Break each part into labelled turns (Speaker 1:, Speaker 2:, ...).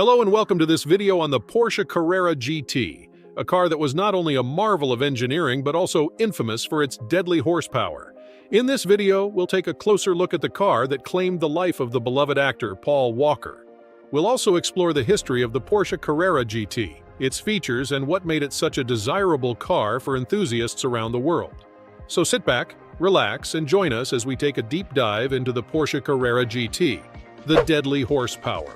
Speaker 1: Hello and welcome to this video on the Porsche Carrera GT, a car that was not only a marvel of engineering but also infamous for its deadly horsepower. In this video, we'll take a closer look at the car that claimed the life of the beloved actor Paul Walker. We'll also explore the history of the Porsche Carrera GT, its features, and what made it such a desirable car for enthusiasts around the world. So sit back, relax, and join us as we take a deep dive into the Porsche Carrera GT, the deadly horsepower.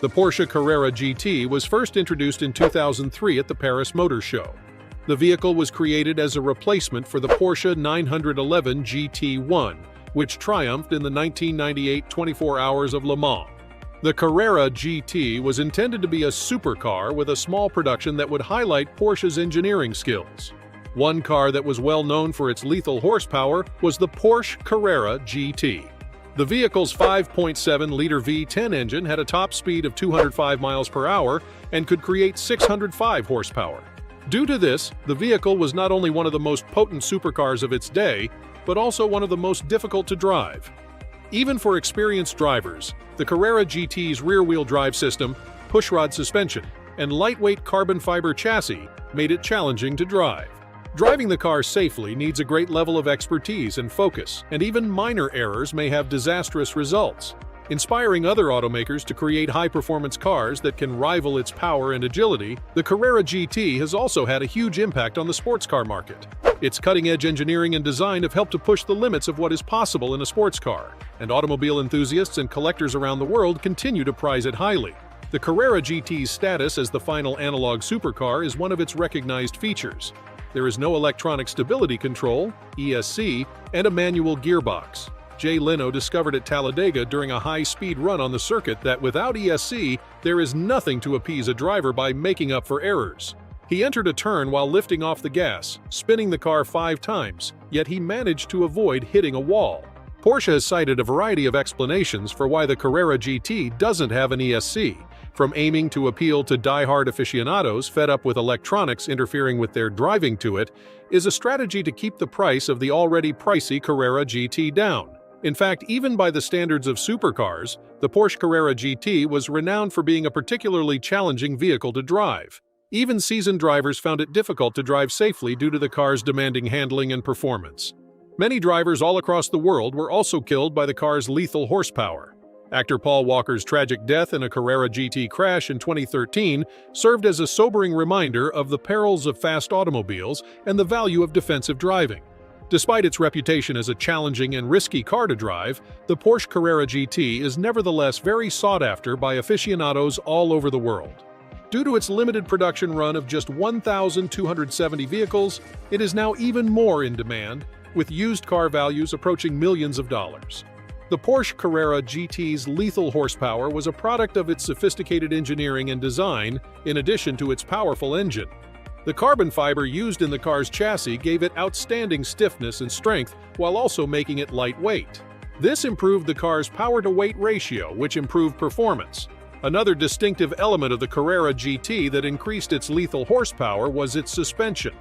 Speaker 1: The Porsche Carrera GT was first introduced in 2003 at the Paris Motor Show. The vehicle was created as a replacement for the Porsche 911 GT1, which triumphed in the 1998 24 Hours of Le Mans. The Carrera GT was intended to be a supercar with a small production that would highlight Porsche's engineering skills. One car that was well known for its lethal horsepower was the Porsche Carrera GT. The vehicle's 5.7-liter V10 engine had a top speed of 205 miles per hour and could create 605 horsepower. Due to this, the vehicle was not only one of the most potent supercars of its day, but also one of the most difficult to drive. Even for experienced drivers, the Carrera GT's rear-wheel drive system, pushrod suspension, and lightweight carbon fiber chassis made it challenging to drive. Driving the car safely needs a great level of expertise and focus, and even minor errors may have disastrous results. Inspiring other automakers to create high-performance cars that can rival its power and agility, the Carrera GT has also had a huge impact on the sports car market. Its cutting-edge engineering and design have helped to push the limits of what is possible in a sports car, and automobile enthusiasts and collectors around the world continue to prize it highly. The Carrera GT's status as the final analog supercar is one of its recognized features. There is no electronic stability control, ESC, and a manual gearbox. Jay Leno discovered at Talladega during a high-speed run on the circuit that without ESC, there is nothing to appease a driver by making up for errors. He entered a turn while lifting off the gas, spinning the car 5 times, yet he managed to avoid hitting a wall. Porsche has cited a variety of explanations for why the Carrera GT doesn't have an ESC. From aiming to appeal to die-hard aficionados fed up with electronics interfering with their driving to it, is a strategy to keep the price of the already pricey Carrera GT down. In fact, even by the standards of supercars, the Porsche Carrera GT was renowned for being a particularly challenging vehicle to drive. Even seasoned drivers found it difficult to drive safely due to the car's demanding handling and performance. Many drivers all across the world were also killed by the car's lethal horsepower. Actor Paul Walker's tragic death in a Carrera GT crash in 2013 served as a sobering reminder of the perils of fast automobiles and the value of defensive driving. Despite its reputation as a challenging and risky car to drive, the Porsche Carrera GT is nevertheless very sought after by aficionados all over the world. Due to its limited production run of just 1,270 vehicles, it is now even more in demand, with used car values approaching millions of dollars. The Porsche Carrera GT's lethal horsepower was a product of its sophisticated engineering and design, in addition to its powerful engine. The carbon fiber used in the car's chassis gave it outstanding stiffness and strength while also making it lightweight. This improved the car's power-to-weight ratio, which improved performance. Another distinctive element of the Carrera GT that increased its lethal horsepower was its suspension.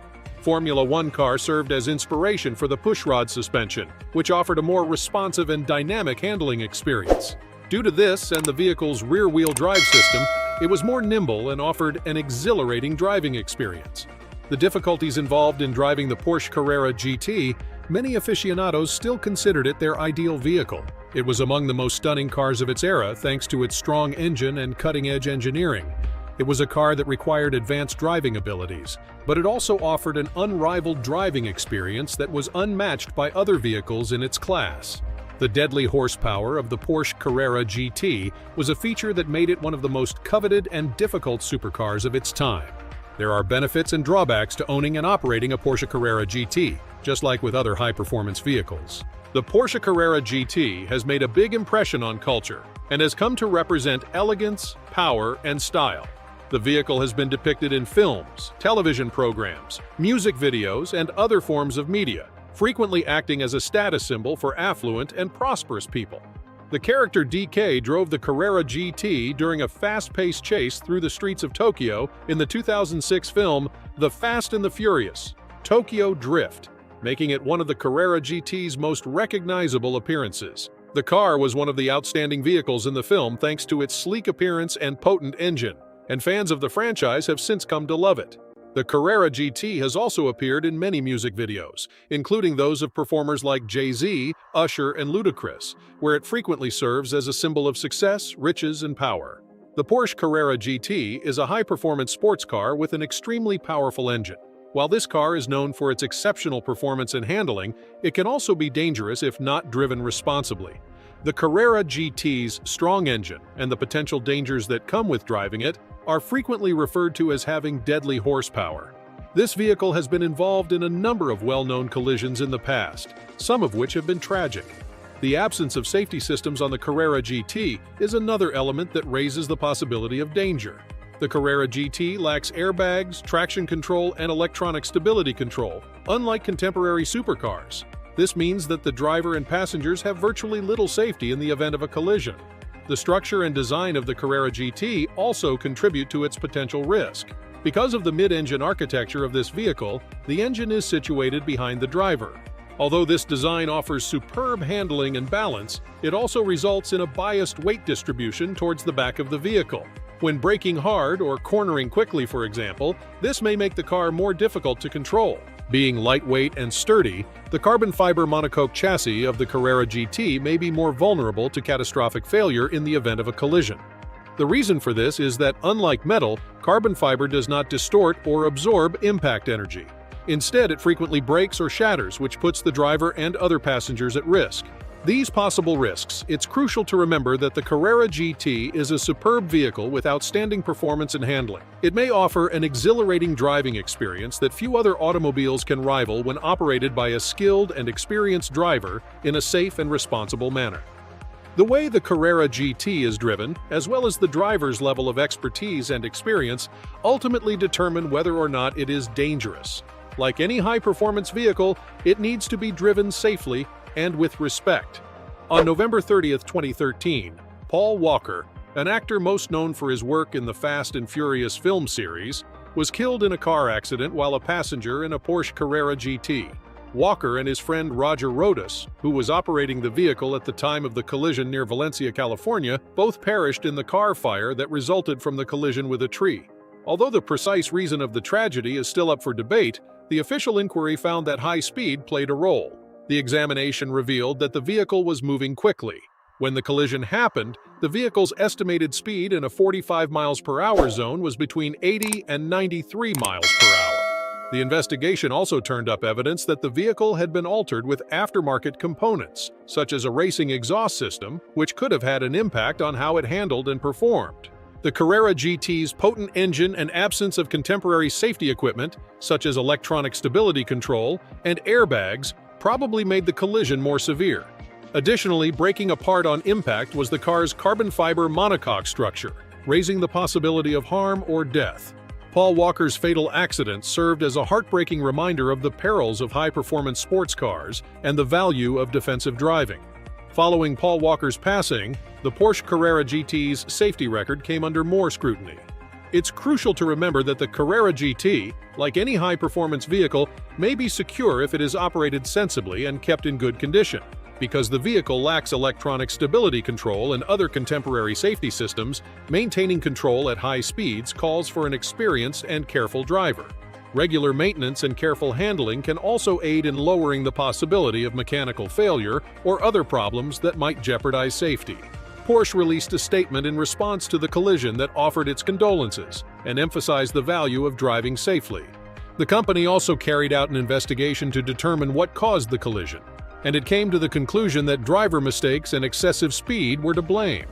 Speaker 1: Formula One car served as inspiration for the pushrod suspension, which offered a more responsive and dynamic handling experience. Due to this and the vehicle's rear-wheel drive system, it was more nimble and offered an exhilarating driving experience. The difficulties involved in driving the Porsche Carrera GT, many aficionados still considered it their ideal vehicle. It was among the most stunning cars of its era thanks to its strong engine and cutting-edge engineering. It was a car that required advanced driving abilities, but it also offered an unrivaled driving experience that was unmatched by other vehicles in its class. The deadly horsepower of the Porsche Carrera GT was a feature that made it one of the most coveted and difficult supercars of its time. There are benefits and drawbacks to owning and operating a Porsche Carrera GT, just like with other high-performance vehicles. The Porsche Carrera GT has made a big impression on culture and has come to represent elegance, power, and style. The vehicle has been depicted in films, television programs, music videos, and other forms of media, frequently acting as a status symbol for affluent and prosperous people. The character DK drove the Carrera GT during a fast-paced chase through the streets of Tokyo in the 2006 film The Fast and the Furious, Tokyo Drift, making it one of the Carrera GT's most recognizable appearances. The car was one of the outstanding vehicles in the film thanks to its sleek appearance and potent engine, and fans of the franchise have since come to love it. The Carrera GT has also appeared in many music videos, including those of performers like Jay-Z, Usher, and Ludacris, where it frequently serves as a symbol of success, riches, and power. The Porsche Carrera GT is a high-performance sports car with an extremely powerful engine. While this car is known for its exceptional performance and handling, it can also be dangerous if not driven responsibly. The Carrera GT's strong engine and the potential dangers that come with driving it are frequently referred to as having deadly horsepower. This vehicle has been involved in a number of well-known collisions in the past, some of which have been tragic. The absence of safety systems on the Carrera GT is another element that raises the possibility of danger. The Carrera GT lacks airbags, traction control, and electronic stability control, unlike contemporary supercars. This means that the driver and passengers have virtually little safety in the event of a collision. The structure and design of the Carrera GT also contribute to its potential risk. Because of the mid-engine architecture of this vehicle, the engine is situated behind the driver. Although this design offers superb handling and balance, it also results in a biased weight distribution towards the back of the vehicle. When braking hard or cornering quickly, for example, this may make the car more difficult to control. Being lightweight and sturdy, the carbon fiber monocoque chassis of the Carrera GT may be more vulnerable to catastrophic failure in the event of a collision. The reason for this is that, unlike metal, carbon fiber does not distort or absorb impact energy. Instead, it frequently breaks or shatters, which puts the driver and other passengers at risk. These possible risks, it's crucial to remember that the Carrera GT is a superb vehicle with outstanding performance and handling. It may offer an exhilarating driving experience that few other automobiles can rival when operated by a skilled and experienced driver in a safe and responsible manner. The way the Carrera GT is driven, as well as the driver's level of expertise and experience, ultimately determine whether or not it is dangerous. Like any high-performance vehicle, it needs to be driven safely and with respect. On November 30, 2013, Paul Walker, an actor most known for his work in the Fast and Furious film series, was killed in a car accident while a passenger in a Porsche Carrera GT. Walker and his friend Roger Rodas, who was operating the vehicle at the time of the collision near Valencia, California, both perished in the car fire that resulted from the collision with a tree. Although the precise reason of the tragedy is still up for debate, the official inquiry found that high speed played a role. The examination revealed that the vehicle was moving quickly. When the collision happened, the vehicle's estimated speed in a 45 miles per hour zone was between 80 and 93 miles per hour. The investigation also turned up evidence that the vehicle had been altered with aftermarket components, such as a racing exhaust system, which could have had an impact on how it handled and performed. The Carrera GT's potent engine and absence of contemporary safety equipment, such as electronic stability control and airbags, probably made the collision more severe. Additionally, breaking apart on impact was the car's carbon fiber monocoque structure, raising the possibility of harm or death. Paul Walker's fatal accident served as a heartbreaking reminder of the perils of high-performance sports cars and the value of defensive driving. Following Paul Walker's passing, the Porsche Carrera GT's safety record came under more scrutiny. It's crucial to remember that the Carrera GT, like any high-performance vehicle, may be secure if it is operated sensibly and kept in good condition. Because the vehicle lacks electronic stability control and other contemporary safety systems, maintaining control at high speeds calls for an experienced and careful driver. Regular maintenance and careful handling can also aid in lowering the possibility of mechanical failure or other problems that might jeopardize safety. Porsche released a statement in response to the collision that offered its condolences and emphasized the value of driving safely. The company also carried out an investigation to determine what caused the collision, and it came to the conclusion that driver mistakes and excessive speed were to blame.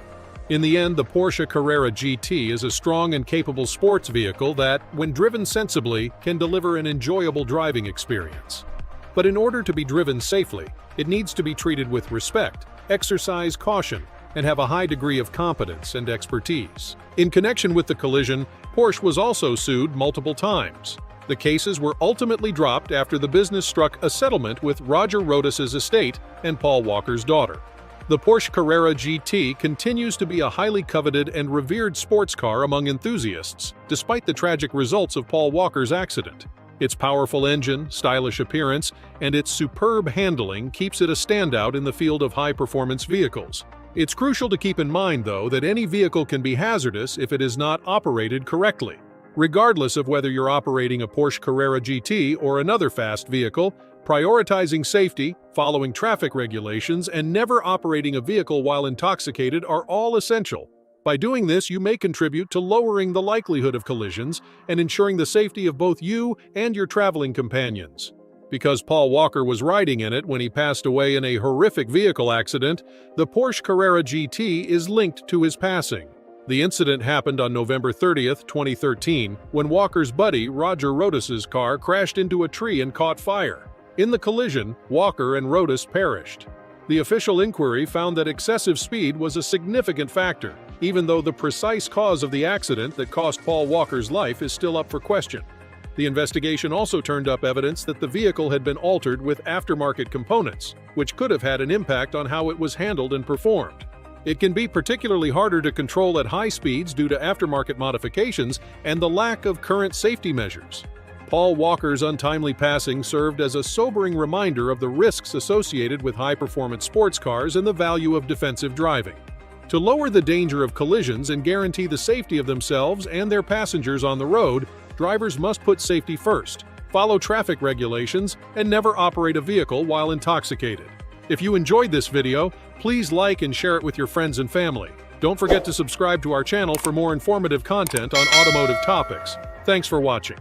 Speaker 1: In the end, the Porsche Carrera GT is a strong and capable sports vehicle that, when driven sensibly, can deliver an enjoyable driving experience. But in order to be driven safely, it needs to be treated with respect, exercise caution, and have a high degree of competence and expertise. In connection with the collision, Porsche was also sued multiple times. The cases were ultimately dropped after the business struck a settlement with Roger Rodas's estate and Paul Walker's daughter. The Porsche Carrera GT continues to be a highly coveted and revered sports car among enthusiasts, despite the tragic results of Paul Walker's accident. Its powerful engine, stylish appearance, and its superb handling keeps it a standout in the field of high-performance vehicles. It's crucial to keep in mind, though, that any vehicle can be hazardous if it is not operated correctly. Regardless of whether you're operating a Porsche Carrera GT or another fast vehicle, prioritizing safety, following traffic regulations, and never operating a vehicle while intoxicated are all essential. By doing this, you may contribute to lowering the likelihood of collisions and ensuring the safety of both you and your traveling companions. Because Paul Walker was riding in it when he passed away in a horrific vehicle accident, the Porsche Carrera GT is linked to his passing. The incident happened on November 30, 2013, when Walker's buddy Roger Rotus's car crashed into a tree and caught fire. In the collision, Walker and Rotus perished. The official inquiry found that excessive speed was a significant factor, even though the precise cause of the accident that cost Paul Walker's life is still up for question. The investigation also turned up evidence that the vehicle had been altered with aftermarket components, which could have had an impact on how it was handled and performed. It can be particularly harder to control at high speeds due to aftermarket modifications and the lack of current safety measures. Paul Walker's untimely passing served as a sobering reminder of the risks associated with high-performance sports cars and the value of defensive driving. To lower the danger of collisions and guarantee the safety of themselves and their passengers on the road, drivers must put safety first, follow traffic regulations, and never operate a vehicle while intoxicated. If you enjoyed this video, please like and share it with your friends and family. Don't forget to subscribe to our channel for more informative content on automotive topics. Thanks for watching.